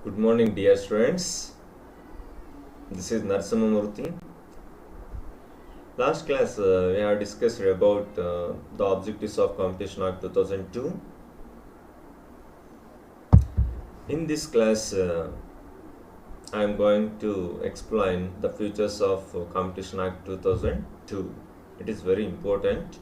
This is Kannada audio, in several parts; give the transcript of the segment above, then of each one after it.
Good morning, dear students. This is Narasimhamurthy. Last class, we have discussed about the objectives of Competition Act 2002. In this class, I am going to explain the features of Competition Act 2002. It is very important.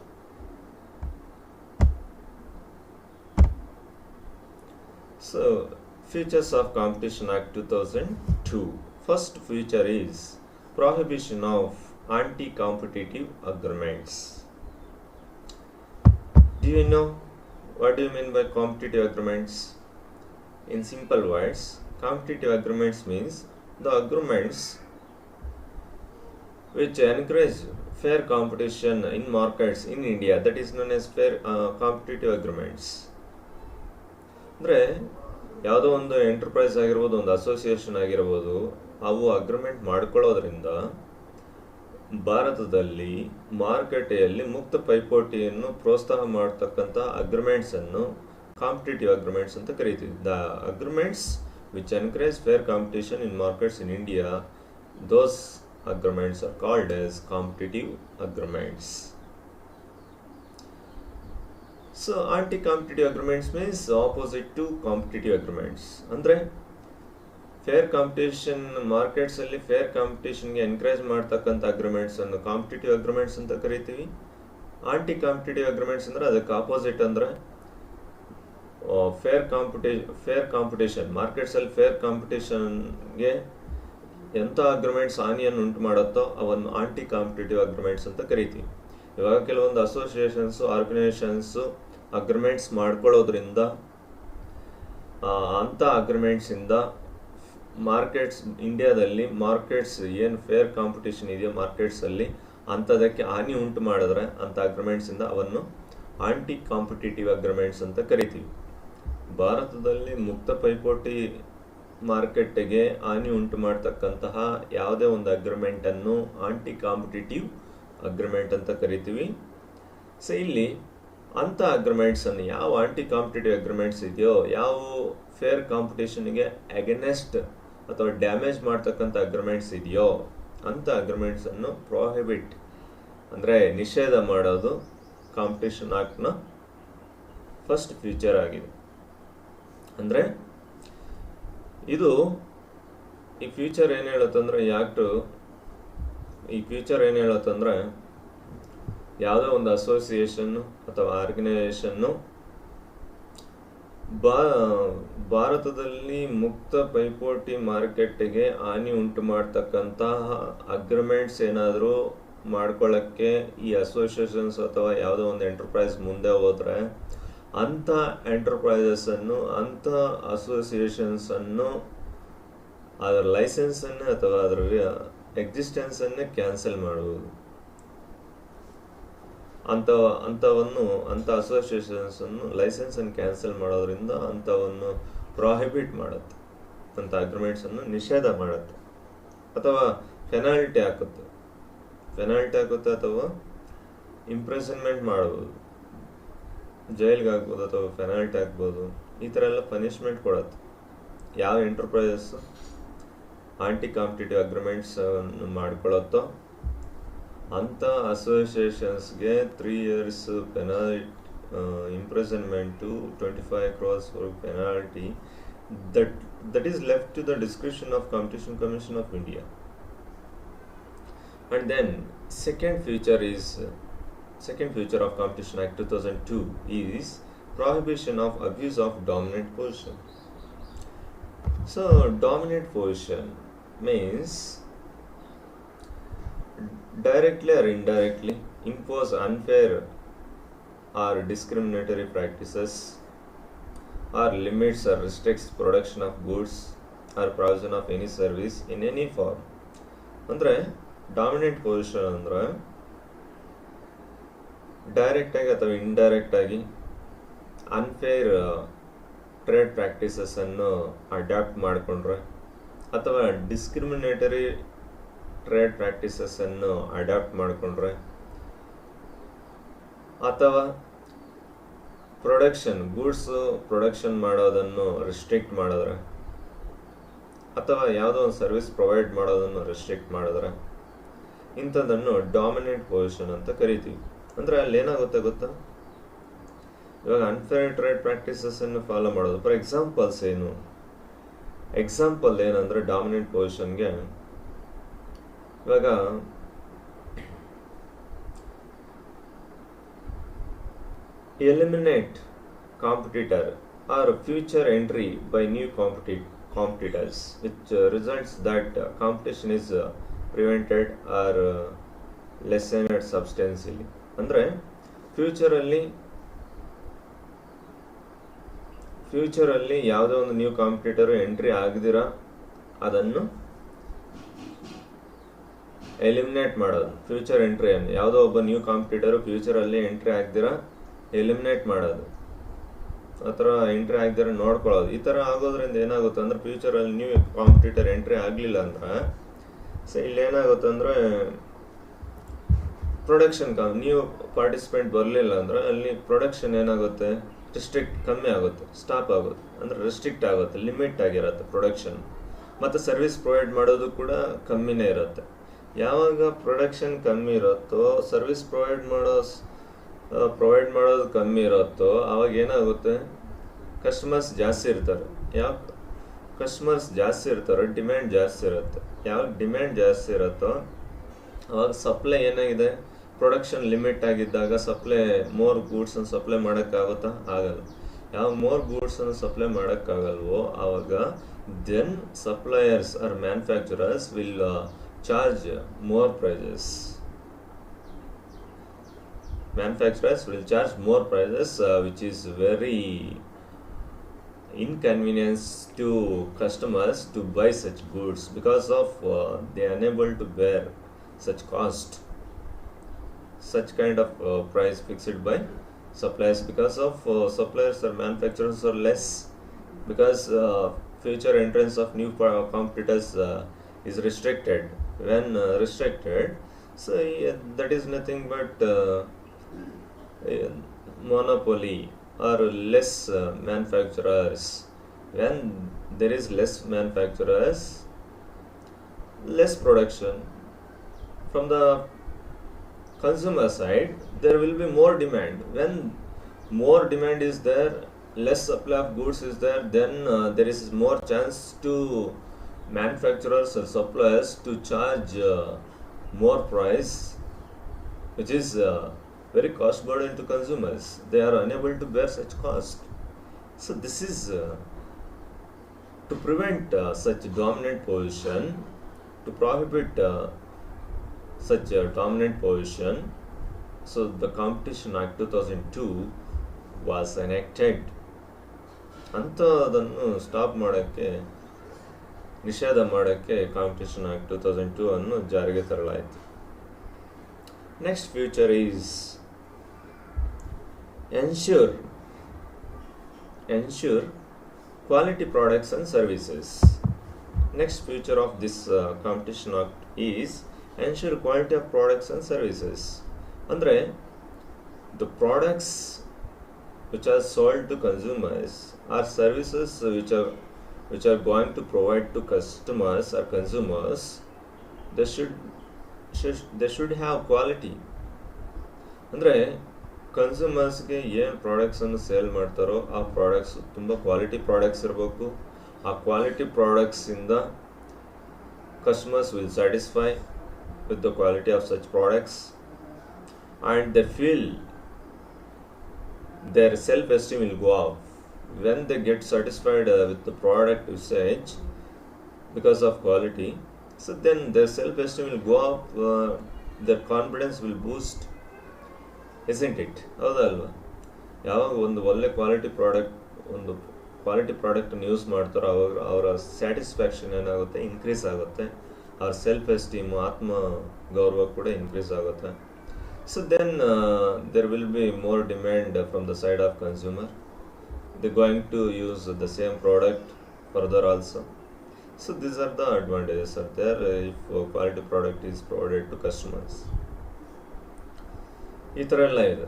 So, features of Competition Act 2002. First feature is prohibition of anti-competitive agreements. Do you know what do you mean by competitive agreements? In simple words, competitive agreements means the agreements which encourage fair competition in markets in India, that is known as fair competitive agreements. ಅಂದರೆ ಯಾವುದೋ ಒಂದು ಎಂಟರ್ಪ್ರೈಸ್ ಆಗಿರ್ಬೋದು, ಒಂದು ಅಸೋಸಿಯೇಷನ್ ಆಗಿರ್ಬೋದು, ಅವು ಅಗ್ರಿಮೆಂಟ್ ಮಾಡ್ಕೊಳ್ಳೋದ್ರಿಂದ ಭಾರತದಲ್ಲಿ ಮಾರುಕಟ್ಟೆಯಲ್ಲಿ ಮುಕ್ತ ಪೈಪೋಟಿಯನ್ನು ಪ್ರೋತ್ಸಾಹ ಮಾಡ್ತಕ್ಕಂಥ ಅಗ್ರಿಮೆಂಟ್ಸನ್ನು ಕಾಂಪಿಟೇಟಿವ್ ಅಗ್ರಿಮೆಂಟ್ಸ್ ಅಂತ ಕರೀತೀವಿ. The agreements which encourage fair competition in markets in India, those agreements are called as competitive agreements. So anti-competitive agreements means opposite to competitive agreements. ಅಂದರೆ ಫೇರ್ ಕಾಂಪಿಟೇಷನ್, ಮಾರ್ಕೆಟ್ಸಲ್ಲಿ ಫೇರ್ ಕಾಂಪಿಟೇಷನ್ಗೆ ಎನ್ಕರೇಜ್ ಮಾಡ್ತಕ್ಕಂಥ ಅಗ್ರಿಮೆಂಟ್ಸನ್ನು ಕಾಂಪಿಟೇಟಿವ್ ಅಗ್ರಿಮೆಂಟ್ಸ್ ಅಂತ ಕರಿತೀವಿ. ಆಂಟಿ ಕಾಂಪಿಟೇಟಿವ್ ಅಗ್ರಿಮೆಂಟ್ಸ್ ಅಂದರೆ ಅದಕ್ಕೆ ಆಪೋಸಿಟ್. ಅಂದರೆ ಫೇರ್ ಕಾಂಪಿಟೇಷನ್ ಮಾರ್ಕೆಟ್ಸಲ್ಲಿ ಫೇರ್ ಕಾಂಪಿಟೇಷನ್ಗೆ ಎಂಥ ಅಗ್ರಿಮೆಂಟ್ಸ್ ಹಾನಿಯನ್ನು ಉಂಟು ಮಾಡುತ್ತೋ ಅವನ್ನು ಆಂಟಿ ಕಾಂಪಿಟೇಟಿವ್ ಅಗ್ರಿಮೆಂಟ್ಸ್ ಅಂತ ಕರಿತೀವಿ. ಇವಾಗ ಕೆಲವೊಂದು ಅಸೋಸಿಯೇಷನ್ಸು, ಆರ್ಗನೈಸೇಷನ್ಸು ಅಗ್ರಿಮೆಂಟ್ಸ್ ಮಾಡ್ಕೊಳ್ಳೋದ್ರಿಂದ ಅಂಥ ಅಗ್ರಿಮೆಂಟ್ಸಿಂದ ಮಾರ್ಕೆಟ್ಸ್, ಇಂಡಿಯಾದಲ್ಲಿ ಮಾರ್ಕೆಟ್ಸ್ ಏನು ಫೇರ್ ಕಾಂಪಿಟೇಷನ್ ಇದೆಯೋ ಮಾರ್ಕೆಟ್ಸಲ್ಲಿ ಅಂಥದಕ್ಕೆ ಹಾನಿ ಉಂಟು ಮಾಡಿದ್ರೆ ಅಂಥ ಅಗ್ರಿಮೆಂಟ್ಸಿಂದ ಅವನ್ನು ಆಂಟಿ ಕಾಂಪಿಟೇಟಿವ್ ಅಗ್ರಿಮೆಂಟ್ಸ್ ಅಂತ ಕರಿತೀವಿ. ಭಾರತದಲ್ಲಿ ಮುಕ್ತ ಪೈಪೋಟಿ ಮಾರ್ಕೆಟ್ಗೆ ಹಾನಿ ಉಂಟು ಮಾಡ್ತಕ್ಕಂತಹ ಯಾವುದೇ ಒಂದು ಅಗ್ರಿಮೆಂಟನ್ನು ಆಂಟಿ ಕಾಂಪಿಟೇಟಿವ್ ಅಗ್ರಿಮೆಂಟ್ ಅಂತ ಕರಿತೀವಿ. ಸೊ ಇಲ್ಲಿ ಅಂಥ ಅಗ್ರಿಮೆಂಟ್ಸನ್ನು, ಯಾವ ಆಂಟಿ ಕಾಂಪಿಟೇಟಿವ್ ಅಗ್ರಿಮೆಂಟ್ಸ್ ಇದೆಯೋ, ಯಾವ ಫೇರ್ ಕಾಂಪಿಟೇಷನ್ಗೆ ಅಗೇನೆಸ್ಟ್ ಅಥವಾ ಡ್ಯಾಮೇಜ್ ಮಾಡ್ತಕ್ಕಂಥ ಅಗ್ರಿಮೆಂಟ್ಸ್ ಇದೆಯೋ ಅಂಥ ಅಗ್ರಿಮೆಂಟ್ಸನ್ನು ಪ್ರೊಹಿಬಿಟ್ ಅಂದರೆ ನಿಷೇಧ ಮಾಡೋದು ಕಾಂಪಿಟೇಷನ್ ಆಕ್ಟ್ನ ಫಸ್ಟ್ ಫೀಚರ್ ಆಗಿದೆ. ಅಂದರೆ ಇದು ಈ ಫ್ಯೂಚರ್ ಏನು ಹೇಳುತ್ತಂದ್ರೆ, ಈ ಫ್ಯೂಚರ್ ಏನು ಹೇಳುತ್ತಂದ್ರೆ ಯಾವುದೋ ಒಂದು ಅಸೋಸಿಯೇಷನ್ನು ಅಥವಾ ಆರ್ಗನೈಸೇಷನ್ನು ಭಾರತದಲ್ಲಿ ಮುಕ್ತ ಪೈಪೋಟಿ ಮಾರ್ಕೆಟ್ಗೆ ಹಾನಿ ಉಂಟು ಮಾಡ್ತಕ್ಕಂತಹ ಅಗ್ರಿಮೆಂಟ್ಸ್ ಏನಾದರೂ ಮಾಡ್ಕೊಳ್ಳೋಕ್ಕೆ ಈ ಅಸೋಸಿಯೇಷನ್ಸ್ ಅಥವಾ ಯಾವುದೋ ಒಂದು ಎಂಟರ್ಪ್ರೈಸ್ ಮುಂದೆ ಹೋದರೆ ಅಂಥ ಎಂಟರ್ಪ್ರೈಸಸ್ಸನ್ನು, ಅಂಥ ಅಸೋಸಿಯೇಷನ್ಸನ್ನು ಅದರ ಲೈಸೆನ್ಸನ್ನು ಅಥವಾ ಅದರ ಎಕ್ಸಿಸ್ಟೆನ್ಸನ್ನೇ ಕ್ಯಾನ್ಸಲ್ ಮಾಡುವುದು. ಅಂಥ ಅಸೋಸಿಯೇಷನ್ಸನ್ನು ಲೈಸೆನ್ಸನ್ನು ಕ್ಯಾನ್ಸಲ್ ಮಾಡೋದ್ರಿಂದ ಅಂಥವನ್ನು ಪ್ರಾಹಿಬಿಟ್ ಮಾಡುತ್ತೆ, ಅಂಥ ಅಗ್ರಿಮೆಂಟ್ಸನ್ನು ನಿಷೇಧ ಮಾಡುತ್ತೆ, ಅಥವಾ ಪೆನಾಲ್ಟಿ ಹಾಕುತ್ತೆ ಅಥವಾ ಇಂಪ್ರೆಸನ್ಮೆಂಟ್ ಮಾಡ್ಬೋದು, ಜೈಲ್ಗೆ ಹಾಕ್ಬೋದು ಅಥವಾ ಪೆನಾಲ್ಟಿ ಹಾಕ್ಬೋದು. ಈ ಥರ ಎಲ್ಲ ಪನಿಷ್ಮೆಂಟ್ ಕೊಡುತ್ತೆ ಯಾವ ಎಂಟರ್ಪ್ರೈಸಸ್ಸು ಆಂಟಿ ಕಾಂಪಿಟೇಟಿವ್ ಅಗ್ರಿಮೆಂಟ್ಸ್ ಮಾಡ್ಕೊಳ್ಳುತ್ತೋ ಅಂಥ ಅಸೋಸಿಯೇಷನ್ಸ್ಗೆ 3 years penalty, imprisonment, 25 crores penalty. that is left to the discretion of Competition Commission of India. And then second feature of Competition Act 2002 is prohibition of abuse of dominant position. So dominant position means directly or indirectly impose unfair or discriminatory practices or limits or restricts production of goods or provision of any service in any form. ಅಂದರೆ ಡಾಮಿನೆಂಟ್ ಪೊಸಿಷನ್ ಅಂದರೆ ಡೈರೆಕ್ಟಾಗಿ ಅಥವಾ ಇಂಡೈರೆಕ್ಟಾಗಿ ಅನ್ಫೇರ್ ಟ್ರೇಡ್ ಪ್ರಾಕ್ಟೀಸಸನ್ನು ಅಡಾಪ್ಟ್ ಮಾಡಿಕೊಂಡ್ರೆ ಅಥವಾ ಡಿಸ್ಕ್ರಿಮಿನೇಟರಿ ಟ್ರೇಡ್ ಪ್ರಾಕ್ಟೀಸಸನ್ನು ಅಡಾಪ್ಟ್ ಮಾಡಿಕೊಂಡ್ರೆ ಅಥವಾ ಗೂಡ್ಸ್ ಪ್ರೊಡಕ್ಷನ್ ಮಾಡೋದನ್ನು ರಿಸ್ಟ್ರಿಕ್ಟ್ ಮಾಡಿದ್ರೆ ಅಥವಾ ಯಾವುದೋ ಒಂದು ಸರ್ವಿಸ್ ಪ್ರೊವೈಡ್ ಮಾಡೋದನ್ನು ರೆಸ್ಟ್ರಿಕ್ಟ್ ಮಾಡಿದ್ರೆ ಇಂಥದ್ದನ್ನು ಡಾಮಿನೆಂಟ್ ಪೊಸಿಷನ್ ಅಂತ ಕರಿತೀವಿ. ಅಂದರೆ ಅಲ್ಲಿ ಏನಾಗುತ್ತೆ ಗೊತ್ತಾ, ಇವಾಗ ಅನ್ಫೇರ್ ಟ್ರೇಡ್ ಪ್ರಾಕ್ಟೀಸಸ್ಸನ್ನು ಫಾಲೋ ಮಾಡೋದು. ಫಾರ್ ಎಕ್ಸಾಂಪಲ್ಸ್ ಎಕ್ಸಾಂಪಲ್ ಏನಂದರೆ ಡಾಮಿನೆಂಟ್ ಪೊಸಿಷನ್ಗೆ ಇವಾಗ eliminate competitor R future entry by new competitors, which results that competition is prevented or lessened substantially. ಅಂದರೆ ಫ್ಯೂಚರಲ್ಲಿ ಯಾವುದೋ ಒಂದು ನ್ಯೂ ಕಾಂಪಿಟೇಟರ್ ಎಂಟ್ರಿ ಆಗದಿರ ಅದನ್ನು ಎಲಿಮಿನೇಟ್ ಮಾಡೋದು. ಫ್ಯೂಚರ್ ಎಂಟ್ರಿಯನ್ನು ಯಾವುದೋ ಒಬ್ಬ ನ್ಯೂ ಕಾಂಪಿಟೇಟರ್ ಫ್ಯೂಚರಲ್ಲಿ ಎಂಟ್ರಿ ಆಗದಿರ ಎಲಿಮಿನೇಟ್ ಮಾಡೋದು, ಆ ಥರ ಎಂಟ್ರಿ ಆಗದಿರ ನೋಡ್ಕೊಳ್ಳೋದು. ಈ ಥರ ಆಗೋದ್ರಿಂದ ಏನಾಗುತ್ತೆ ಅಂದರೆ ಫ್ಯೂಚರಲ್ಲಿ ನ್ಯೂ ಕಾಂಪಿಟೇಟರ್ ಎಂಟ್ರಿ ಆಗಲಿಲ್ಲ ಅಂದ್ರೆ ಇಲ್ಲಿ ಏನಾಗುತ್ತೆ ಅಂದರೆ ಪ್ರೊಡಕ್ಷನ್ ನ್ಯೂ ಪಾರ್ಟಿಸಿಪೆಂಟ್ ಬರಲಿಲ್ಲ ಅಂದರೆ ಅಲ್ಲಿ ಪ್ರೊಡಕ್ಷನ್ ಏನಾಗುತ್ತೆ, ಕಮ್ಮಿ ಆಗುತ್ತೆ, ಸ್ಟಾಪ್ ಆಗುತ್ತೆ, ಅಂದರೆ ರೆಸ್ಟ್ರಿಕ್ಟ್ ಆಗುತ್ತೆ, ಲಿಮಿಟ್ ಆಗಿರುತ್ತೆ ಪ್ರೊಡಕ್ಷನ್. ಮತ್ತು ಸರ್ವಿಸ್ ಪ್ರೊವೈಡ್ ಮಾಡೋದು ಕೂಡ ಕಮ್ಮಿನೇ ಇರುತ್ತೆ. ಯಾವಾಗ ಪ್ರೊಡಕ್ಷನ್ ಕಮ್ಮಿ ಇರುತ್ತೋ, ಸರ್ವಿಸ್ ಪ್ರೊವೈಡ್ ಮಾಡೋದು ಕಮ್ಮಿ ಇರುತ್ತೋ ಆವಾಗ ಏನಾಗುತ್ತೆ, ಕಸ್ಟಮರ್ಸ್ ಜಾಸ್ತಿ ಇರ್ತಾರೆ. ಯಾವ ಕಸ್ಟಮರ್ಸ್ ಜಾಸ್ತಿ ಇರ್ತಾರೋ ಡಿಮ್ಯಾಂಡ್ ಜಾಸ್ತಿ ಇರುತ್ತೆ. ಯಾವಾಗ ಡಿಮ್ಯಾಂಡ್ ಜಾಸ್ತಿ ಇರುತ್ತೋ ಆವಾಗ ಸಪ್ಲೈ ಏನಾಗಿದೆ, ಪ್ರೊಡಕ್ಷನ್ ಲಿಮಿಟ್ ಆಗಿದ್ದಾಗ ಮೋರ್ ಗೂಡ್ಸನ್ನು ಸಪ್ಲೈ ಮಾಡೋಕ್ಕಾಗುತ್ತಾ, ಆಗಲ್ಲ. ಯಾವ ಮೋರ್ ಗೂಡ್ಸನ್ನು ಸಪ್ಲೈ ಮಾಡೋಕ್ಕಾಗಲ್ವೋ ಆವಾಗ then suppliers or manufacturers will charge more prices. Manufacturers will charge more prices, which is very inconvenience to customers to buy such goods because of they are unable to bear such cost, such kind of price fixed by suppliers, because of suppliers or manufacturers are less, because future entrance of new competitors is restricted. When restricted, so that is nothing but monopoly or less manufacturers. When there is less manufacturers, less production. From the consumer side, there will be more demand. When more demand is there, less supply of goods is there, then there is more chance to manufacturers or suppliers to charge more price, which is very cost burden to consumers. They are unable to bear such cost. So this is to prevent such dominant position, to prohibit such a dominant position. So the Competition Act 2002 was enacted. ಅಂಥದನ್ನು stop ಮಾಡೋಕ್ಕೆ, ನಿಷೇಧ ಮಾಡೋಕ್ಕೆ ಕಾಂಪಿಟೇಷನ್ ಆಕ್ಟ್ 2002 ಅನ್ನು ಜಾರಿಗೆ ತರಲಾಯಿತು. Next future is ensure quality products and services. Next feature of this Competition Act is ensure quality of products and services. Andre the products which are sold to consumers or services which are going to provide to customers or consumers, they should have quality. Andre ಕನ್ಸ್ಯೂಮರ್ಸ್ಗೆ ಏನು ಪ್ರಾಡಕ್ಟ್ಸನ್ನು ಸೇಲ್ ಮಾಡ್ತಾರೋ ಆ ಪ್ರಾಡಕ್ಟ್ಸ್ ತುಂಬ ಕ್ವಾಲಿಟಿ ಪ್ರಾಡಕ್ಟ್ಸ್ ಇರಬೇಕು. ಆ ಕ್ವಾಲಿಟಿ ಪ್ರಾಡಕ್ಟ್ಸಿಂದ customers will satisfy with the quality of such products and they feel their self-esteem will go up when they get satisfied with the product usage because of quality. So then their self-esteem will go up, their confidence will boost, isn't it? ಹೌದಾ ಅಲ್ವಾ? ಯಾವಾಗ ಒಂದು ಒಳ್ಳೆ ಕ್ವಾಲಿಟಿ ಪ್ರಾಡಕ್ಟನ್ನು ಯೂಸ್ ಮಾಡ್ತಾರೋ ಅವಾಗ ಅವರ ಸ್ಯಾಟಿಸ್ಫ್ಯಾಕ್ಷನ್ ಏನಾಗುತ್ತೆ, ಇನ್ಕ್ರೀಸ್ ಆಗುತ್ತೆ. ಅವ್ರ ಸೆಲ್ಫ್ ಎಸ್ಟೀಮು, ಆತ್ಮ ಗೌರವ ಕೂಡ ಇನ್ಕ್ರೀಸ್ ಆಗುತ್ತೆ. So then there will be more demand from the side of consumer. They're going to use the same product further also. So these are the advantages are there if quality product is provided to customers. ಈ ಥರ ಎಲ್ಲ ಇದೆ.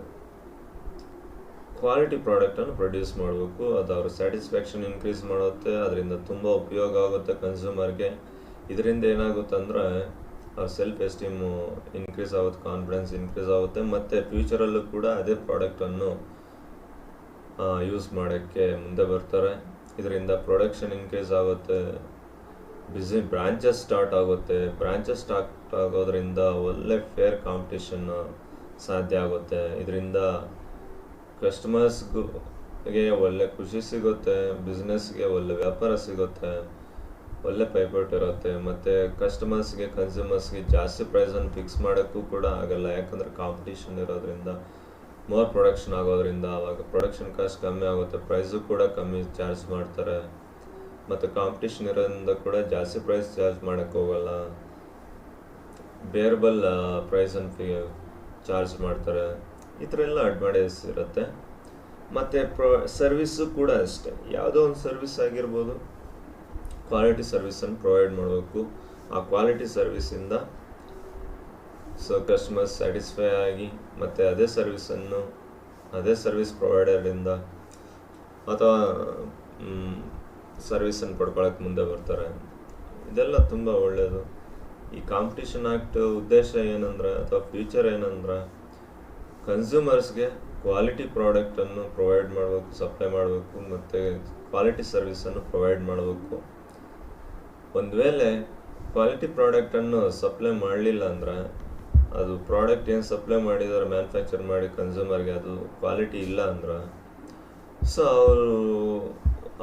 ಕ್ವಾಲಿಟಿ ಪ್ರಾಡಕ್ಟನ್ನು ಪ್ರೊಡ್ಯೂಸ್ ಮಾಡಬೇಕು. ಅದು ಅವ್ರ ಸ್ಯಾಟಿಸ್ಫ್ಯಾಕ್ಷನ್ ಇನ್ಕ್ರೀಸ್ ಮಾಡುತ್ತೆ, ಅದರಿಂದ ತುಂಬ ಉಪಯೋಗ ಆಗುತ್ತೆ ಕನ್ಸ್ಯೂಮರ್ಗೆ. ಇದರಿಂದ ಏನಾಗುತ್ತೆ ಅಂದರೆ ಅವ್ರ ಸೆಲ್ಫ್ ಎಸ್ಟೀಮು ಇನ್ಕ್ರೀಸ್ ಆಗುತ್ತೆ, ಕಾನ್ಫಿಡೆನ್ಸ್ ಇನ್ಕ್ರೀಸ್ ಆಗುತ್ತೆ, ಮತ್ತು ಫ್ಯೂಚರಲ್ಲೂ ಕೂಡ ಅದೇ ಪ್ರಾಡಕ್ಟನ್ನು ಯೂಸ್ ಮಾಡೋಕ್ಕೆ ಮುಂದೆ ಬರ್ತಾರೆ. ಇದರಿಂದ ಪ್ರೊಡಕ್ಷನ್ ಇನ್ಕ್ರೀಸ್ ಆಗುತ್ತೆ, ಬ್ರಾಂಚಸ್ ಸ್ಟಾರ್ಟ್ ಆಗುತ್ತೆ. ಬ್ರಾಂಚಸ್ ಸ್ಟಾರ್ಟ್ ಆಗೋದ್ರಿಂದ ಒಳ್ಳೆ ಫೇರ್ ಕಾಂಪಿಟೇಷನ್ ಸಾಧ್ಯ ಆಗುತ್ತೆ. ಇದರಿಂದ ಕಸ್ಟಮರ್ಸ್ಗೆ ಒಳ್ಳೆ ಖುಷಿ ಸಿಗುತ್ತೆ, ಬಿಸ್ನೆಸ್ಗೆ ಒಳ್ಳೆ ವ್ಯಾಪಾರ ಸಿಗುತ್ತೆ, ಒಳ್ಳೆ ಪೈಪೋಟ್ ಇರುತ್ತೆ. ಮತ್ತು ಕಸ್ಟಮರ್ಸ್ಗೆ ಕನ್ಸ್ಯೂಮರ್ಸ್ಗೆ ಜಾಸ್ತಿ ಪ್ರೈಸನ್ನು ಫಿಕ್ಸ್ ಮಾಡೋಕ್ಕೂ ಕೂಡ ಆಗಲ್ಲ, ಯಾಕಂದರೆ ಕಾಂಪಿಟೇಷನ್ ಇರೋದ್ರಿಂದ, ಮೋರ್ ಪ್ರೊಡಕ್ಷನ್ ಆಗೋದ್ರಿಂದ ಆವಾಗ ಪ್ರೊಡಕ್ಷನ್ ಕಾಸ್ಟ್ ಕಮ್ಮಿ ಆಗುತ್ತೆ, ಪ್ರೈಸು ಕೂಡ ಕಮ್ಮಿ ಚಾರ್ಜ್ ಮಾಡ್ತಾರೆ. ಮತ್ತು ಕಾಂಪಿಟೇಷನ್ ಇರೋದ್ರಿಂದ ಕೂಡ ಜಾಸ್ತಿ ಪ್ರೈಸ್ ಚಾರ್ಜ್ ಮಾಡೋಕ್ಕೆ ಹೋಗಲ್ಲ, ಬೇರ್ಬಲ್ ಪ್ರೈಸನ್ನು ಚಾರ್ಜ್ ಮಾಡ್ತಾರೆ. ಈ ಥರ ಎಲ್ಲ ಅಡ್ವಾಂಟೇಜಸ್ ಇರುತ್ತೆ. ಮತ್ತು ಸರ್ವಿಸ್ಸು ಕೂಡ ಅಷ್ಟೇ, ಯಾವುದೋ ಒಂದು ಸರ್ವಿಸ್ ಆಗಿರ್ಬೋದು, ಕ್ವಾಲಿಟಿ ಸರ್ವಿಸನ್ನು ಪ್ರೊವೈಡ್ ಮಾಡಬೇಕು. ಆ ಕ್ವಾಲಿಟಿ ಸರ್ವಿಸಿಂದ ಕಸ್ಟಮರ್ಸ್ ಸ್ಯಾಟಿಸ್ಫೈ ಆಗಿ ಮತ್ತು ಅದೇ ಸರ್ವಿಸ್ ಪ್ರೊವೈಡರಿಂದ ಅಥವಾ ಸರ್ವಿಸನ್ನು ಪಡ್ಕೊಳ್ಳೋಕೆ ಮುಂದೆ ಬರ್ತಾರೆ. ಇದೆಲ್ಲ ತುಂಬ ಒಳ್ಳೆಯದು. ಈ ಕಾಂಪಿಟೇಷನ್ ಆ್ಯಕ್ಟ್ ಉದ್ದೇಶ ಏನಂದ್ರೆ ಅಥವಾ ಫ್ಯೂಚರ್ ಏನಂದ್ರೆ ಕನ್ಸ್ಯೂಮರ್ಸ್ಗೆ ಕ್ವಾಲಿಟಿ ಪ್ರಾಡಕ್ಟನ್ನು ಪ್ರೊವೈಡ್ ಮಾಡಬೇಕು, ಸಪ್ಲೈ ಮಾಡಬೇಕು, ಮತ್ತು ಕ್ವಾಲಿಟಿ ಸರ್ವಿಸನ್ನು ಪ್ರೊವೈಡ್ ಮಾಡಬೇಕು. ಒಂದು ವೇಳೆ ಕ್ವಾಲಿಟಿ ಪ್ರಾಡಕ್ಟನ್ನು ಸಪ್ಲೈ ಮಾಡಲಿಲ್ಲ ಅಂದರೆ, ಅದು ಪ್ರಾಡಕ್ಟ್ ಏನು ಸಪ್ಲೈ ಮಾಡಿದ್ದಾರೆ ಮ್ಯಾನುಫ್ಯಾಕ್ಚರ್ ಮಾಡಿ ಕನ್ಸ್ಯೂಮರ್ಗೆ ಅದು ಕ್ವಾಲಿಟಿ ಇಲ್ಲ ಅಂದ್ರೆ, ಅವರು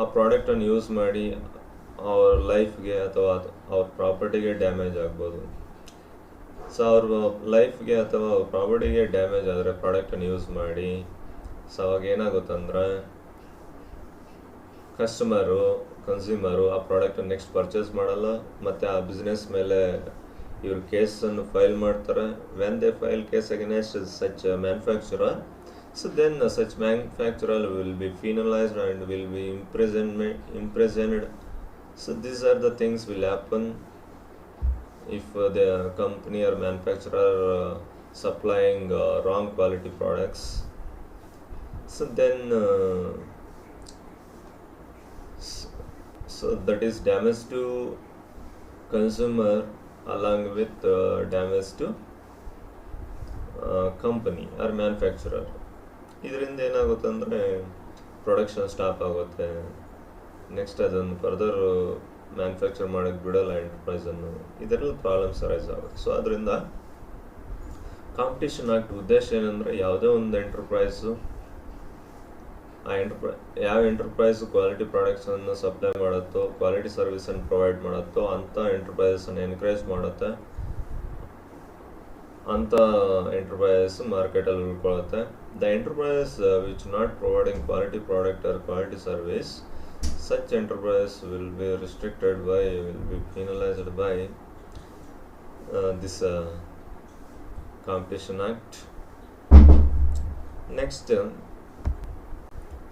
ಆ ಪ್ರಾಡಕ್ಟನ್ನು ಯೂಸ್ ಮಾಡಿ ಅವ್ರ ಲೈಫ್ಗೆ ಅಥವಾ ಅವ್ರ ಪ್ರಾಪರ್ಟಿಗೆ ಡ್ಯಾಮೇಜ್ ಆಗ್ಬೋದು. ಅವ್ರ ಲೈಫ್ಗೆ ಅಥವಾ ಅವ್ರ ಪ್ರಾಪರ್ಟಿಗೆ ಡ್ಯಾಮೇಜ್ ಆದರೆ ಪ್ರಾಡಕ್ಟನ್ನು ಯೂಸ್ ಮಾಡಿ ಅವಾಗ ಏನಾಗುತ್ತಂದ್ರೆ ಕನ್ಸ್ಯೂಮರು ಆ ಪ್ರಾಡಕ್ಟನ್ನು ನೆಕ್ಸ್ಟ್ ಪರ್ಚೇಸ್ ಮಾಡಲ್ಲ, ಮತ್ತು ಆ ಬಿಸ್ನೆಸ್ ಮೇಲೆ ಇವರು ಕೇಸನ್ನು ಫೈಲ್ ಮಾಡ್ತಾರೆ. When they file case against such manufacturer, then such manufacturer will be penalized and will be imprisoned. These are the things will happen if the company or manufacturer supplying wrong quality products. Then that is damage to consumer along with damage to company or manufacturer. ಇದರಿಂದ ಏನಾಗುತ್ತೆ ಅಂದರೆ ಪ್ರೊಡಕ್ಷನ್ ಸ್ಟಾಪ್ ಆಗುತ್ತೆ, ನೆಕ್ಸ್ಟ್ ಅದನ್ನು ಫರ್ದರ್ ಮ್ಯಾನುಫ್ಯಾಕ್ಚರ್ ಮಾಡೋಕ್ಕೆ ಬಿಡೋಲ್ಲ ಎಂಟರ್ಪ್ರೈಸನ್ನು. ಇದೆಲ್ಲ ಪ್ರಾಬ್ಲಮ್ಸ್ ಅರೈಸ್ ಆಗುತ್ತೆ. ಅದರಿಂದ ಕಾಂಪಿಟೇಷನ್ ಆ್ಯಕ್ಟ್ ಉದ್ದೇಶ ಏನಂದರೆ ಯಾವುದೇ ಒಂದು ಎಂಟರ್ಪ್ರೈಸು ಯಾವ ಎಂಟರ್ಪ್ರೈಸು ಕ್ವಾಲಿಟಿ ಪ್ರಾಡಕ್ಟ್ಸನ್ನು ಸಪ್ಲೈ ಮಾಡುತ್ತೋ, ಕ್ವಾಲಿಟಿ ಸರ್ವಿಸನ್ನು ಪ್ರೊವೈಡ್ ಮಾಡುತ್ತೋ ಅಂಥ ಎಂಟರ್ಪ್ರೈಸನ್ನು ಎನ್ಕರೇಜ್ ಮಾಡುತ್ತೆ. ಅಂಥ ಎಂಟರ್ಪ್ರೈಸಸ್ ಮಾರ್ಕೆಟಲ್ಲಿ ಉಳ್ಕೊಳ್ಳುತ್ತೆ. The enterprise which not providing quality product or quality service, such enterprise will be penalized by this Competition Act. Next,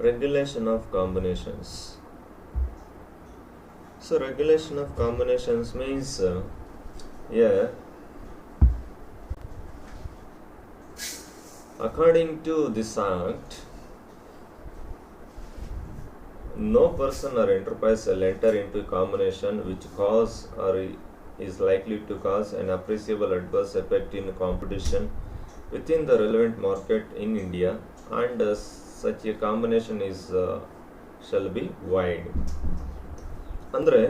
regulation of combinations. So regulation of combinations means according to this act, no person or enterprise shall enter into a combination which cause or is likely to cause an appreciable adverse effect in competition within the relevant market in India, and such a combination shall be void. ಅಂದ್ರೆ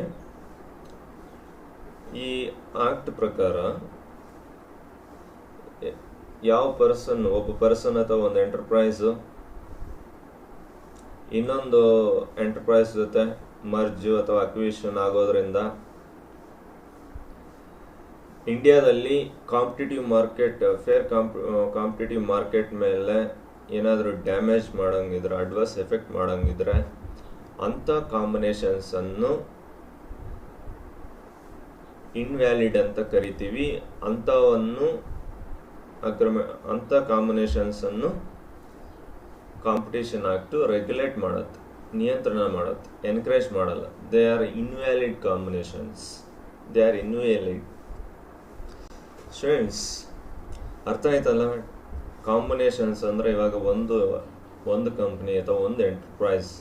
ಈ ಆಕ್ಟ್ ಪ್ರಕಾರ ಒಬ್ಬ ಪರ್ಸನ್ ಅಥವಾ ಒಂದು ಎಂಟರ್ಪ್ರೈಸ್ ಇನ್ನೊಂದು ಎಂಟರ್ಪ್ರೈಸ್ ಜೊತೆ ಮರ್ಜು ಅಥವಾ ಅಕ್ವಿಷನ್ ಆಗೋದ್ರಿಂದ ಇಂಡಿಯಾದಲ್ಲಿ ಕಾಂಪಿಟೇಟಿವ್ ಮಾರ್ಕೆಟ್, ಕಾಂಪಿಟೇಟಿವ್ ಮಾರ್ಕೆಟ್ ಮೇಲೆ ಏನಾದರೂ ಡ್ಯಾಮೇಜ್ ಮಾಡೋಂಗಿದ್ರೆ, ಅಡ್ವರ್ಸ್ ಎಫೆಕ್ಟ್ ಮಾಡೋಂಗಿದ್ರೆ ಅಂಥ ಕಾಂಬಿನೇಷನ್ಸನ್ನು ಇನ್ವ್ಯಾಲಿಡ್ ಅಂತ ಕರಿತೀವಿ. ಅಂಥ ಕಾಂಬಿನೇಷನ್ಸನ್ನು ಕಾಂಪಿಟೇಷನ್ ಆಕ್ಟು ರೆಗ್ಯುಲೇಟ್ ಮಾಡುತ್ತೆ, ನಿಯಂತ್ರಣ ಮಾಡುತ್ತೆ, ಎನ್ಕರೇಜ್ ಮಾಡಲ್ಲ. They are invalid combinations, they are invalid. Students, ಅರ್ಥ ಆಯ್ತಲ್ಲ? ಕಾಂಬಿನೇಷನ್ಸ್ ಅಂದರೆ ಇವಾಗ ಒಂದು ಒಂದು ಕಂಪ್ನಿ ಅಥವಾ ಒಂದು ಎಂಟರ್ಪ್ರೈಸ್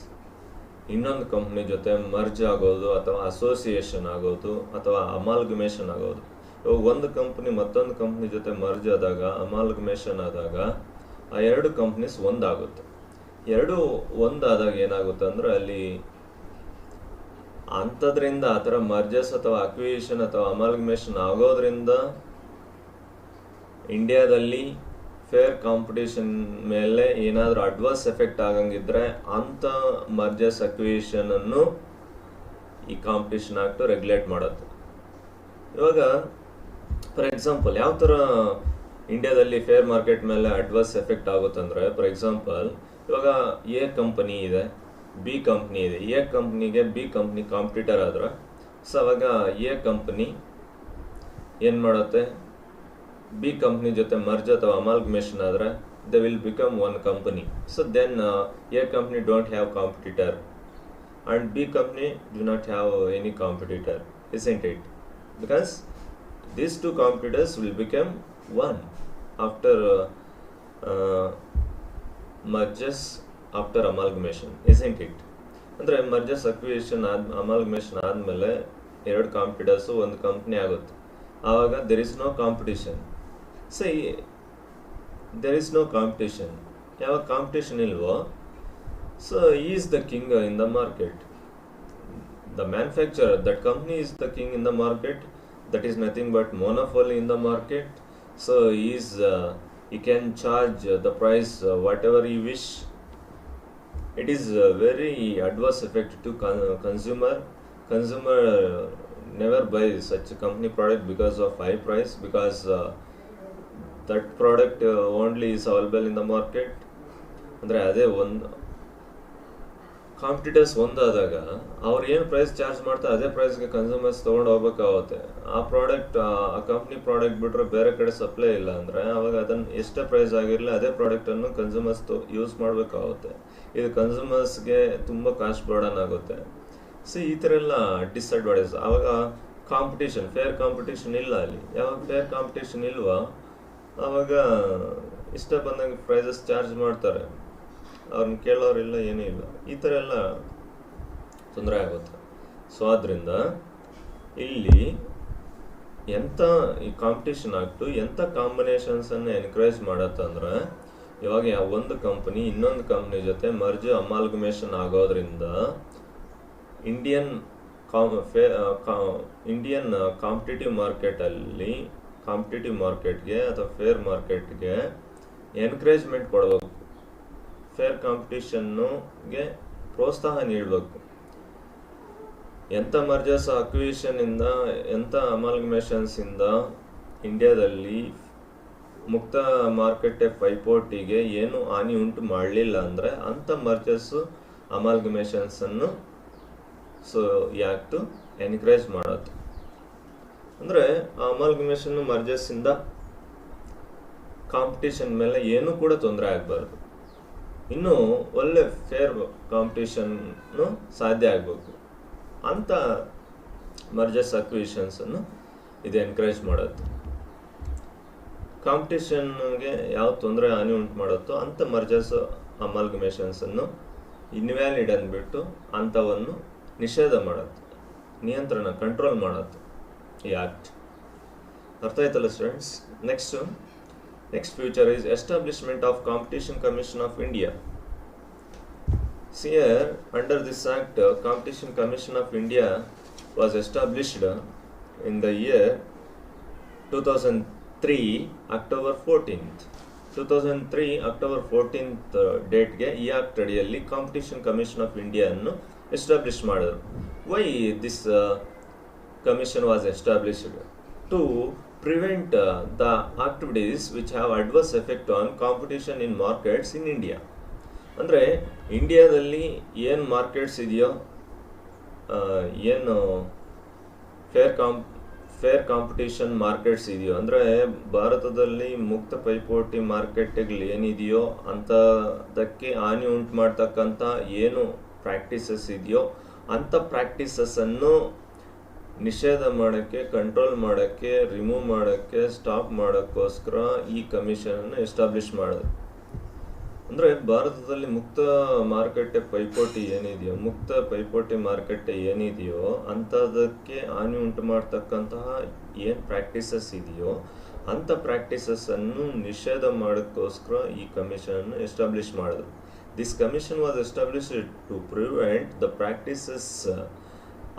ಇನ್ನೊಂದು ಕಂಪ್ನಿ ಜೊತೆ ಮರ್ಜ್ ಆಗೋದು ಅಥವಾ ಅಸೋಸಿಯೇಷನ್ ಆಗೋದು ಅಥವಾ ಅಮಾಲ್ಗಮೇಷನ್ ಆಗೋದು. ಇವಾಗ ಒಂದು ಕಂಪ್ನಿ ಮತ್ತೊಂದು ಕಂಪ್ನಿ ಜೊತೆ ಮರ್ಜ್ ಆದಾಗ, ಅಮಾಲ್ಗಮೇಷನ್ ಆದಾಗ ಆ ಎರಡು ಕಂಪ್ನೀಸ್ ಒಂದಾಗುತ್ತೆ. ಎರಡು ಒಂದಾದಾಗ ಏನಾಗುತ್ತೆ ಅಂದರೆ ಅಲ್ಲಿ ಅಂಥದ್ರಿಂದ ಆ ಥರ ಮರ್ಜಸ್ ಅಥವಾ ಅಕ್ವಿಷನ್ ಅಥವಾ ಅಮಾಲ್ಗಮೇಷನ್ ಆಗೋದ್ರಿಂದ ಇಂಡಿಯಾದಲ್ಲಿ ಫೇರ್ ಕಾಂಪಿಟೇಷನ್ ಮೇಲೆ ಏನಾದರೂ ಅಡ್ವರ್ಸ್ ಎಫೆಕ್ಟ್ ಆಗಂಗಿದ್ರೆ ಅಂಥ ಮರ್ಜಸ್ ಅಕ್ವಿಷನ್ ಅನ್ನು ಈ ಕಾಂಪಿಟೇಷನ್ ಆಕ್ಟ್ ರೆಗ್ಯುಲೇಟ್ ಮಾಡುತ್ತೆ. ಇವಾಗ ಫಾರ್ ಎಕ್ಸಾಂಪಲ್ ಯಾವ ಥರ ಇಂಡಿಯಾದಲ್ಲಿ ಫೇರ್ ಮಾರ್ಕೆಟ್ ಮೇಲೆ ಅಡ್ವರ್ಸ್ ಎಫೆಕ್ಟ್ ಆಗುತ್ತಂದ್ರೆ, ಫಾರ್ ಎಕ್ಸಾಂಪಲ್ ಇವಾಗ ಎ ಕಂಪನಿ ಇದೆ, ಬಿ ಕಂಪ್ನಿ ಇದೆ. ಎ ಕಂಪ್ನಿಗೆ ಬಿ ಕಂಪ್ನಿ ಕಾಂಪಿಟೇಟರ್ ಆದ್ರೆ ಸೊ ಅವಾಗ ಎ ಕಂಪನಿ ಏನು ಮಾಡುತ್ತೆ, ಬಿ ಕಂಪ್ನಿ ಜೊತೆ ಮರ್ಜ್ ಅಥವಾ ಅಮಾಲ್ಗಮೇಷನ್ ಆದರೆ they will become one company. So then A company don't have competitor and B company do not have any competitor, isn't it? Because these two competitors will become one after mergers after amalgamation, isn't it? ಅಂದರೆ ಮರ್ಜಸ್ ಅಕ್ವಿಷನ್ ಅಮಾಲ್ಗಮೇಷನ್ ಆದಮೇಲೆ ಎರಡು ಕಾಂಪಿಟೇಟರ್ಸು ಒಂದು ಕಂಪ್ನಿ ಆಗುತ್ತೆ. ಆವಾಗ there is no competition. there is no competition. ಯಾವಾಗ ಕಾಂಪಿಟೇಷನ್ ಇಲ್ವೋ so is the king in the market. The manufacturer, that company is the king in the market. That is nothing but monopoly in the market. So he can charge the price whatever he wish. It is a very adverse effect to consumer. Consumer never buys such a company product because of high price, because that product only is available in the market. ಅಂದರೆ ಅದೇ ಒಂದು ಕಾಂಪಿಟೇಟರ್ಸ್ ಒಂದಾದಾಗ ಅವ್ರು ಏನು ಪ್ರೈಸ್ ಚಾರ್ಜ್ ಮಾಡ್ತಾರೆ ಅದೇ ಪ್ರೈಸ್ಗೆ ಕನ್ಸ್ಯೂಮರ್ಸ್ ತೊಗೊಂಡು ಹೋಗ್ಬೇಕಾಗುತ್ತೆ. ಆ ಪ್ರಾಡಕ್ಟ್ ಆ ಕಂಪ್ನಿ ಪ್ರಾಡಕ್ಟ್ ಬಿಟ್ಟರೆ ಬೇರೆ ಕಡೆ ಸಪ್ಲೈ ಇಲ್ಲ ಅಂದರೆ ಅವಾಗ ಅದನ್ನು ಎಷ್ಟೇ ಪ್ರೈಸ್ ಆಗಿರಲಿ ಅದೇ ಪ್ರಾಡಕ್ಟನ್ನು ಕನ್ಸ್ಯೂಮರ್ಸ್ ಯೂಸ್ ಮಾಡಬೇಕಾಗುತ್ತೆ. ಇದು ಕನ್ಸ್ಯೂಮರ್ಸ್ಗೆ ತುಂಬ ಕಾಸ್ಟ್ ಬರ್ಡನ್ ಆಗುತ್ತೆ. ಸೊ ಈ ಥರ ಎಲ್ಲ ಡಿಸ್ಅಡ್ವಾಂಟೇಜ್. ಆವಾಗ ಕಾಂಪಿಟೇಷನ್, ಫೇರ್ ಕಾಂಪಿಟೇಷನ್ ಇಲ್ಲ ಅಲ್ಲಿ. ಯಾವಾಗ ಫೇರ್ ಕಾಂಪಿಟೇಷನ್ ಇಲ್ವಾ ಆವಾಗ ಇಷ್ಟ ಬಂದಂಗೆ ಪ್ರೈಸಸ್ ಚಾರ್ಜ್ ಮಾಡ್ತಾರೆ, ಅವ್ರನ್ನ ಕೇಳೋರಿಲ್ಲ, ಏನೂ ಇಲ್ಲ. ಈ ಥರ ಎಲ್ಲ ತೊಂದರೆ ಆಗುತ್ತೆ. ಸೊ ಆದ್ದರಿಂದ ಇಲ್ಲಿ ಎಂಥ ಈ ಕಾಂಪಿಟೇಷನ್ ಆಕ್ಟು ಎಂಥ ಕಾಂಬಿನೇಷನ್ಸನ್ನು ಎನ್ಕರೇಜ್ ಮಾಡತ್ತಂದ್ರೆ, ಇವಾಗ ಒಂದು ಕಂಪನಿ ಇನ್ನೊಂದು ಕಂಪ್ನಿ ಜೊತೆ ಮರ್ಜ್ ಅಮಾಲ್ಗಮೇಷನ್ ಆಗೋದ್ರಿಂದ ಇಂಡಿಯನ್ ಕಾಂಪಿಟೇಟಿವ್ ಮಾರ್ಕೆಟಲ್ಲಿ ಕಾಂಪಿಟೇಟಿವ್ ಮಾರ್ಕೆಟ್ಗೆ ಅಥವಾ ಫೇರ್ ಮಾರ್ಕೆಟ್ಗೆ ಎನ್ಕರೇಜ್ಮೆಂಟ್ ಕೊಡಬೇಕು. ಫೇರ್ ಕಾಂಪಿಟೇಷನ್ಗೆ ಪ್ರೋತ್ಸಾಹ ನೀಡಬೇಕು. ಎಂಥ ಮರ್ಜರ್ಸ್ ಅಕ್ವಿಷನ್ನಿಂದ ಎಂಥ ಅಮಾಲ್ಗಮೇಷನ್ಸಿಂದ ಇಂಡಿಯಾದಲ್ಲಿ ಮುಕ್ತ ಮಾರ್ಕೆಟ್ ಪೈಪೋಟಿಗೆ ಏನು ಹಾನಿ ಉಂಟು ಮಾಡಲಿಲ್ಲ ಅಂದರೆ ಅಂಥ ಮರ್ಜರ್ಸು ಅಮಾಲ್ಗಮೇಷನ್ಸನ್ನು ಸೊ ಈ ಆ್ಯಕ್ಟು ಎನ್ಕರೇಜ್ ಮಾಡುತ್ತೆ. ಅಂದರೆ ಆ ಅಮಾಲ್ಗಮೇಷನ್ ಮರ್ಜರ್ಸಿಂದ ಕಾಂಪಿಟೇಷನ್ ಮೇಲೆ ಏನೂ ಕೂಡ ತೊಂದರೆ ಆಗಬಾರ್ದು. ಇನ್ನೂ ಒಳ್ಳೆ ಫೇರ್ ಕಾಂಪಿಟೇಷನ್ನು ಸಾಧ್ಯ ಆಗಬೇಕು ಅಂತ ಮರ್ಜರ್ಸ್ ಅಕ್ವಿಷನ್ಸನ್ನು ಇದು ಎನ್ಕರೇಜ್ ಮಾಡುತ್ತೆ. ಕಾಂಪಿಟೇಷನ್ಗೆ ಯಾವ ತೊಂದರೆ ಹಾನಿ ಉಂಟು ಮಾಡುತ್ತೋ ಅಂಥ ಮರ್ಜರ್ಸ್ ಅಮಾಲ್ಗಮೇಷನ್ಸನ್ನು ಇನ್ವ್ಯಾಲಿಡ್ ಅಂದ್ಬಿಟ್ಟು ಅಂಥವನ್ನು ನಿಷೇಧ ಮಾಡುತ್ತೆ, ನಿಯಂತ್ರಣ ಕಂಟ್ರೋಲ್ ಮಾಡುತ್ತೆ ಈ ಆಕ್ಟ್. ಅರ್ಥ ಆಯ್ತಲ್ಲ students? Next feature is establishment of Competition Commission of India. See here, under this act, Competition Commission of India was established in the year 2003 October 14th. 2003 October 14th ಡೇಟ್ಗೆ ಈ ಆಕ್ಟ್ ಅಡಿಯಲ್ಲಿ ಕಾಂಪಿಟೇಷನ್ ಕಮಿಷನ್ ಆಫ್ ಇಂಡಿಯಾ ಅನ್ನು ಎಸ್ಟಾಬ್ಲಿಷ್ ಮಾಡಿದ್ರು. Why this commission was established? To prevent the activities which have adverse effect on competition in markets in India. ಅಂದರೆ ಇಂಡಿಯಾದಲ್ಲಿ ಏನು ಮಾರ್ಕೆಟ್ಸ್ ಇದೆಯೋ, ಏನು ಫೇರ್ ಕಾಂಪಿಟೇಷನ್ ಮಾರ್ಕೆಟ್ಸ್ ಇದೆಯೋ, ಅಂದರೆ ಭಾರತದಲ್ಲಿ ಮುಕ್ತ ಪೈಪೋಟಿ ಮಾರ್ಕೆಟ್ಗಳು ಏನಿದೆಯೋ ಅಂಥದಕ್ಕೆ ಹಾನಿ ಉಂಟು ಮಾಡ್ತಕ್ಕಂಥ ಏನು ಪ್ರಾಕ್ಟೀಸಸ್ ಇದೆಯೋ ಅಂಥ ಪ್ರಾಕ್ಟೀಸಸ್ಸನ್ನು ನಿಷೇಧ ಮಾಡೋಕ್ಕೆ, ಕಂಟ್ರೋಲ್ ಮಾಡೋಕ್ಕೆ, ರಿಮೂವ್ ಮಾಡೋಕ್ಕೆ, ಸ್ಟಾಪ್ ಮಾಡೋಕ್ಕೋಸ್ಕರ ಈ ಕಮಿಷನನ್ನು ಎಸ್ಟಾಬ್ಲಿಷ್ ಮಾಡೋದು. ಅಂದರೆ ಭಾರತದಲ್ಲಿ ಮುಕ್ತ ಪೈಪೋಟಿ ಮಾರುಕಟ್ಟೆ ಏನಿದೆಯೋ ಅಂಥದಕ್ಕೆ ಹಾನಿ ಉಂಟು ಮಾಡ್ತಕ್ಕಂತಹ ಏನು ಪ್ರಾಕ್ಟೀಸಸ್ ಇದೆಯೋ ಅಂಥ ಪ್ರಾಕ್ಟೀಸಸ್ಸನ್ನು ನಿಷೇಧ ಮಾಡೋಕ್ಕೋಸ್ಕರ ಈ ಕಮಿಷನನ್ನು ಎಸ್ಟಾಬ್ಲಿಷ್ ಮಾಡಿದ್ರು. This commission was established to prevent the practices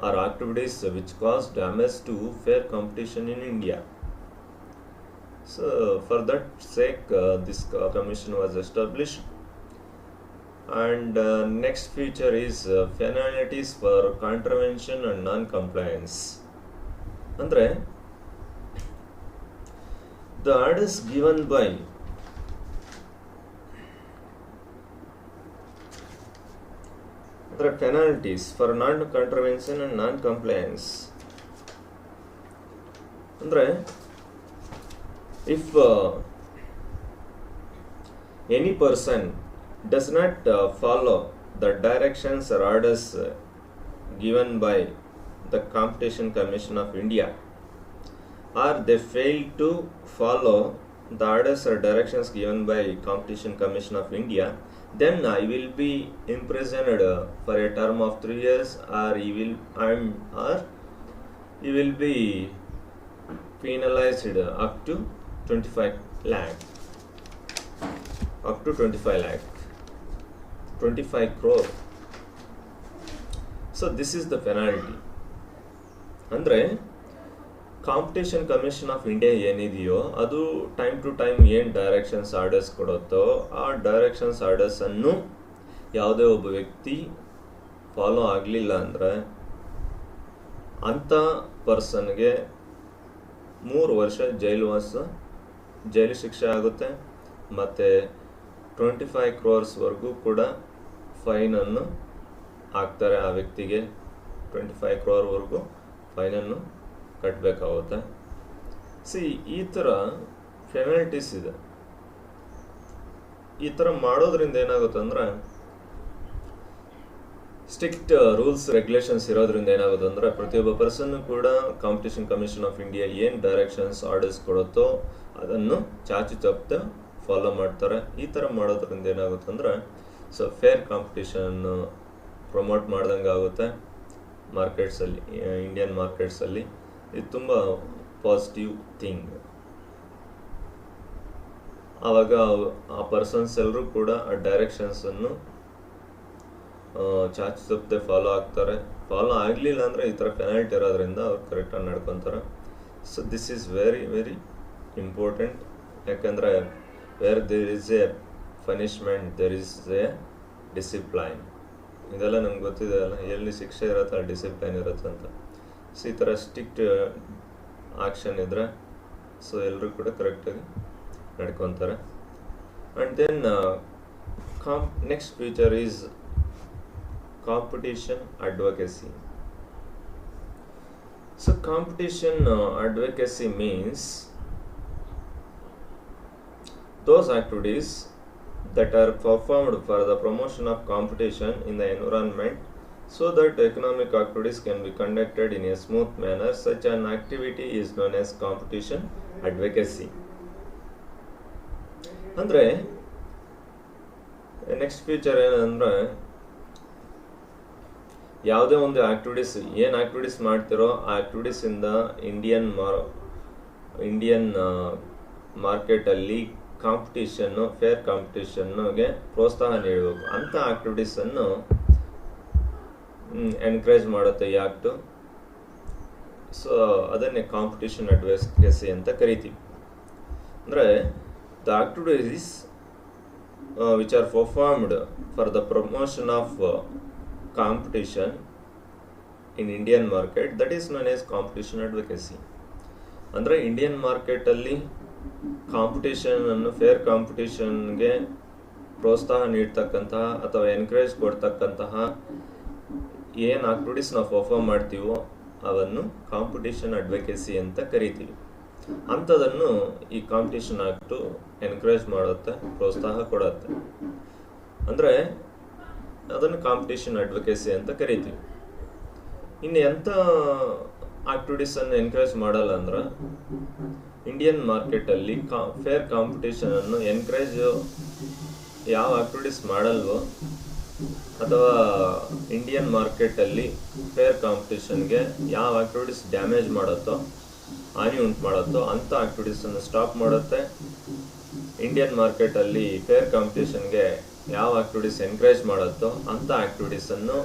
or activities which cause damage to fair competition in India. So for that sake this commission was established. And next feature is penalties for contravention and non-compliance. Andre the orders given by penalties for non-contravention and non-compliance. Andre if any person does not follow the directions or orders given by the Competition Commission of India, or they fail to follow the orders or directions given by Competition Commission of India, then I will be imprisoned for a term of 3 years, or he will be penalized up to 25 crore. So this is the penalty. ಅಂದ್ರೆ ಕಾಂಪಿಟೇಷನ್ ಕಮಿಷನ್ ಆಫ್ ಇಂಡಿಯಾ ಏನಿದೆಯೋ ಅದು ಟೈಮ್ ಟು ಟೈಮ್ ಏನು ಡೈರೆಕ್ಷನ್ಸ್ ಆರ್ಡರ್ಸ್ ಕೊಡುತ್ತೋ ಆ ಡೈರೆಕ್ಷನ್ಸ್ ಆರ್ಡರ್ಸನ್ನು ಯಾವುದೇ ಒಬ್ಬ ವ್ಯಕ್ತಿ ಫಾಲೋ ಆಗಲಿಲ್ಲ ಅಂದರೆ ಅಂಥ ಪರ್ಸನ್ಗೆ 3 ವರ್ಷ ಜೈಲು ಶಿಕ್ಷೆ ಆಗುತ್ತೆ, ಮತ್ತು 25 crores ಕೂಡ ಫೈನನ್ನು ಹಾಕ್ತಾರೆ. ಆ ವ್ಯಕ್ತಿಗೆ 25 crore ಫೈನನ್ನು ಕಟ್ಟಬೇಕಾಗುತ್ತೆ. ಈ ಥರ ಪೆನಾಲ್ಟೀಸ್ ಇದೆ. ಈ ಥರ ಮಾಡೋದ್ರಿಂದ ಏನಾಗುತ್ತೆ ಅಂದರೆ ಸ್ಟ್ರಿಕ್ಟ್ ರೂಲ್ಸ್ ರೆಗ್ಯುಲೇಷನ್ಸ್ ಇರೋದ್ರಿಂದ ಏನಾಗುತ್ತೆ ಅಂದರೆ ಪ್ರತಿಯೊಬ್ಬ ಪರ್ಸನ್ನು ಕೂಡ ಕಾಂಪಿಟೇಷನ್ ಕಮಿಷನ್ ಆಫ್ ಇಂಡಿಯಾ ಏನು ಡೈರೆಕ್ಷನ್ಸ್ ಆರ್ಡರ್ಸ್ ಕೊಡುತ್ತೋ ಅದನ್ನು ಚಾಚು ತಪ್ಪದೆ ಫಾಲೋ ಮಾಡ್ತಾರೆ. ಈ ಥರ ಮಾಡೋದ್ರಿಂದ ಏನಾಗುತ್ತೆ ಅಂದರೆ ಫೇರ್ ಕಾಂಪಿಟೇಷನ್ ಪ್ರಮೋಟ್ ಮಾಡ್ದಂಗೆ ಆಗುತ್ತೆ ಮಾರ್ಕೆಟ್ಸಲ್ಲಿ, ಇಂಡಿಯನ್ ಮಾರ್ಕೆಟ್ಸಲ್ಲಿ. ಇದು ತುಂಬ ಪಾಸಿಟಿವ್ ಥಿಂಗ್. ಆವಾಗ ಆ ಪರ್ಸನ್ಸ್ ಎಲ್ಲರೂ ಕೂಡ ಆ ಡೈರೆಕ್ಷನ್ಸನ್ನು ಚಾಚು ತಪ್ಪದೆ ಫಾಲೋ ಆಗ್ತಾರೆ. ಫಾಲೋ ಆಗಲಿಲ್ಲ ಅಂದರೆ ಈ ಥರ ಪೆನಾಲ್ಟಿ ಇರೋದ್ರಿಂದ ಅವ್ರು ಕರೆಕ್ಟಾಗಿ ನಡ್ಕೊತಾರೆ. This is very very important. ಯಾಕಂದರೆ where there is a punishment there is a discipline. ಇದೆಲ್ಲ ನಮ್ಗೆ ಗೊತ್ತಿದೆ ಅಲ್ಲ, ಎಲ್ಲಿ ಶಿಕ್ಷೆ ಇರುತ್ತೆ ಅಲ್ಲಿ ಡಿಸಿಪ್ಲೈನ್ ಇರುತ್ತೆ ಅಂತ. ಈ ಥರ ಸ್ಟ್ರಿಕ್ಟ್ ಆಕ್ಷನ್ ಇದ್ದರೆ ಎಲ್ಲರೂ ಕೂಡ ಕರೆಕ್ಟಾಗಿ ನಡ್ಕೊತಾರೆ. And then next feature is competition advocacy. Competition advocacy means those activities that are performed for the promotion of competition in the environment so that economic activities can be conducted in a smooth manner. Such an activity is known as competition advocacy. ಅಂದ್ರೆ ನೆಕ್ಸ್ಟ್ ಫೀಚರ್ ಏನಂದ್ರೆ ಯಾವುದೇ ಒಂದು ಏನು ಆಕ್ಟಿವಿಟೀಸ್ ಮಾಡ್ತಿರೋ ಆ ಆಕ್ಟಿವಿಟೀಸಿಂದ ಇಂಡಿಯನ್ ಮಾರ್ಕೆಟಲ್ಲಿ ಕಾಂಪಿಟೇಷನ್ನು, ಫೇರ್ ಕಾಂಪಿಟೇಷನ್ಗೆ ಪ್ರೋತ್ಸಾಹ ನೀಡಬೇಕು. ಅಂಥ ಆಕ್ಟಿವಿಟೀಸನ್ನು ಎನ್ಕರೇಜ್ ಮಾಡುತ್ತೆ ಈ ಆ್ಯಕ್ಟು. ಅದನ್ನೇ ಕಾಂಪಿಟೇಷನ್ ಅಡ್ವೊಕೇಸಿ ಅಂತ ಕರಿತೀವಿ. ಅಂದರೆ the activities which are performed for the promotion of competition in Indian market, that is known as competition advocacy. ಅಂದರೆ ಇಂಡಿಯನ್ ಮಾರ್ಕೆಟಲ್ಲಿ ಕಾಂಪಿಟೇಷನನ್ನು, ಫೇರ್ ಕಾಂಪಿಟೇಷನ್ಗೆ ಪ್ರೋತ್ಸಾಹ ನೀಡ್ತಕ್ಕಂತಹ ಅಥವಾ ಎನ್ಕರೇಜ್ ಕೊಡ್ತಕ್ಕಂತಹ ಏನು ಆಕ್ಟಿವಿಟೀಸ್ ನಾವು ಪರ್ಫಾರ್ಮ್ ಮಾಡ್ತೀವೋ ಅವನ್ನು ಕಾಂಪಿಟೇಷನ್ ಅಡ್ವೊಕೇಸಿ ಅಂತ ಕರಿತೀವಿ. ಅಂಥದನ್ನು ಈ ಕಾಂಪಿಟೇಷನ್ ಆ್ಯಕ್ಟು ಎನ್ಕರೇಜ್ ಮಾಡುತ್ತೆ, ಪ್ರೋತ್ಸಾಹ ಕೊಡುತ್ತೆ. ಅಂದರೆ ಅದನ್ನು ಕಾಂಪಿಟೇಷನ್ ಅಡ್ವೊಕೇಸಿ ಅಂತ ಕರಿತೀವಿ. ಇನ್ನು ಎಂಥ ಆಕ್ಟಿವಿಟೀಸನ್ನು ಎನ್ಕರೇಜ್ ಮಾಡಲ್ಲ ಅಂದ್ರೆ ಇಂಡಿಯನ್ ಮಾರ್ಕೆಟಲ್ಲಿ ಫೇರ್ ಕಾಂಪಿಟೇಷನನ್ನು ಎನ್ಕರೇಜ್ ಯಾವ ಆಕ್ಟಿವಿಟೀಸ್ ಮಾಡಲ್ವೋ ಅಥವಾ ಇಂಡಿಯನ್ ಮಾರ್ಕೆಟಲ್ಲಿ ಫೇರ್ ಕಾಂಪಿಟೇಷನ್ಗೆ ಯಾವ ಆಕ್ಟಿವಿಟೀಸ್ ಡ್ಯಾಮೇಜ್ ಮಾಡುತ್ತೋ, ಹಾನಿ ಉಂಟು ಮಾಡುತ್ತೋ ಅಂಥ ಆಕ್ಟಿವಿಟೀಸನ್ನು ಸ್ಟಾಪ್ ಮಾಡುತ್ತೆ. ಇಂಡಿಯನ್ ಮಾರ್ಕೆಟಲ್ಲಿ ಫೇರ್ ಕಾಂಪಿಟೇಷನ್ಗೆ ಯಾವ ಆಕ್ಟಿವಿಟೀಸ್ ಎನ್ಕರೇಜ್ ಮಾಡುತ್ತೋ ಅಂಥ ಆಕ್ಟಿವಿಟೀಸನ್ನು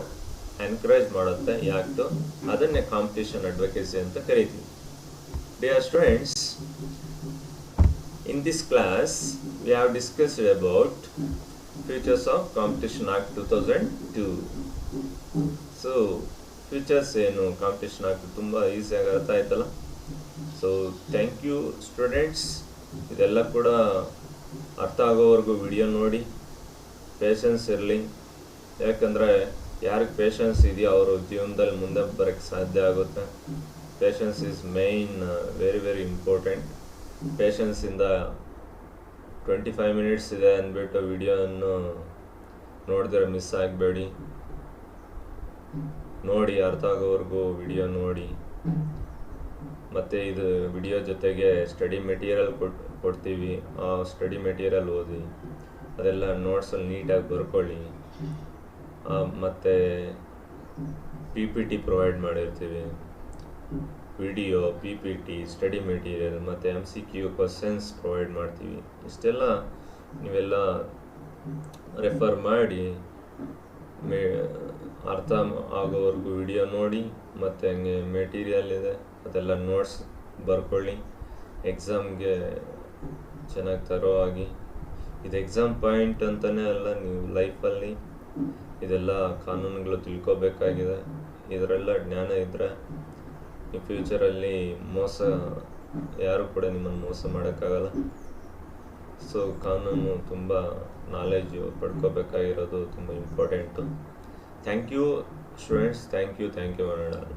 ಎನ್ಕರೇಜ್ ಮಾಡುತ್ತೆ ಈ ಆ್ಯಕ್ಟು. ಅದನ್ನೇ ಕಾಂಪಿಟೇಷನ್ ಅಡ್ವೊಕೇಸಿ ಅಂತ ಕರಿತೀವಿ. Dear students, in this class we have discussed about Features of Competition Act 2002. So features ಏನು Competition Act ತುಂಬ ಈಸಿಯಾಗಿ ಅರ್ಥ ಆಯ್ತಲ್ಲ. So thank you students. ಇದೆಲ್ಲ ಕೂಡ ಅರ್ಥ ಆಗೋವರೆಗೂ ವಿಡಿಯೋ ನೋಡಿ, ಪೇಷನ್ಸ್ ಇರಲಿ. ಯಾಕಂದರೆ ಯಾರಿಗೆ ಪೇಷನ್ಸ್ ಇದೆಯೋ ಅವರು ಜೀವನದಲ್ಲಿ ಮುಂದೆ ಬರೋಕ್ಕೆ ಸಾಧ್ಯ ಆಗುತ್ತೆ. Patience is main, very very important. ಪೇಷನ್ಸಿಂದ 25 ಮಿನಿಟ್ಸ್ ಇದೆ ಅಂದ್ಬಿಟ್ಟು ವಿಡಿಯೋವನ್ನು ನೋಡಿದ್ರೆ ಮಿಸ್ ಆಗಬೇಡಿ. ನೋಡಿ, ಅರ್ಥ ಆಗೋವರೆಗೂ ವಿಡಿಯೋ ನೋಡಿ. ಮತ್ತು ಇದು ವಿಡಿಯೋ ಜೊತೆಗೆ ಸ್ಟಡಿ ಮೆಟೀರಿಯಲ್ ಕೊಡ್ತೀವಿ. ಆ ಸ್ಟಡಿ ಮೆಟೀರಿಯಲ್ ಓದಿ, ಅದೆಲ್ಲ ನೋಟ್ಸಲ್ಲಿ ನೀಟಾಗಿ ಬರ್ಕೊಳ್ಳಿ. ಮತ್ತು PPT ಪ್ರೊವೈಡ್ ಮಾಡಿರ್ತೀವಿ. ವಿಡಿಯೋ, PPT, ಸ್ಟಡಿ ಮೆಟೀರಿಯಲ್ ಮತ್ತು MCQ ಕ್ವಶನ್ಸ್ ಪ್ರೊವೈಡ್ ಮಾಡ್ತೀವಿ. ಇಷ್ಟೆಲ್ಲ ನೀವೆಲ್ಲ ರೆಫರ್ ಮಾಡಿ ಅರ್ಥ ಆಗೋವರೆಗೂ ವಿಡಿಯೋ ನೋಡಿ. ಮತ್ತು ಹಂಗೆ ಮೆಟೀರಿಯಲ್ ಇದೆ, ಅದೆಲ್ಲ ನೋಟ್ಸ್ ಬರ್ಕೊಳ್ಳಿ. ಎಕ್ಸಾಮ್ಗೆ ಚೆನ್ನಾಗಿ ತರೋ ಆಗಿ. ಇದು ಎಕ್ಸಾಮ್ ಪಾಯಿಂಟ್ ಅಂತಲೇ ಅಲ್ಲ, ನೀವು ಲೈಫಲ್ಲಿ ಇದೆಲ್ಲ ಕಾನೂನುಗಳು ತಿಳ್ಕೊಬೇಕಾಗಿದೆ. ಇದರೆಲ್ಲ ಜ್ಞಾನ ಇದ್ದರೆ ಈ ಫ್ಯೂಚರಲ್ಲಿ ಯಾರು ಕೂಡ ನಿಮ್ಮನ್ನು ಮೋಸ ಮಾಡೋಕ್ಕಾಗಲ್ಲ. ಸೊ ಕಾನೂನು ತುಂಬ ನಾಲೆಜು ಪಡ್ಕೋಬೇಕಾಗಿರೋದು ತುಂಬ important. Thank you students, thank you one and all.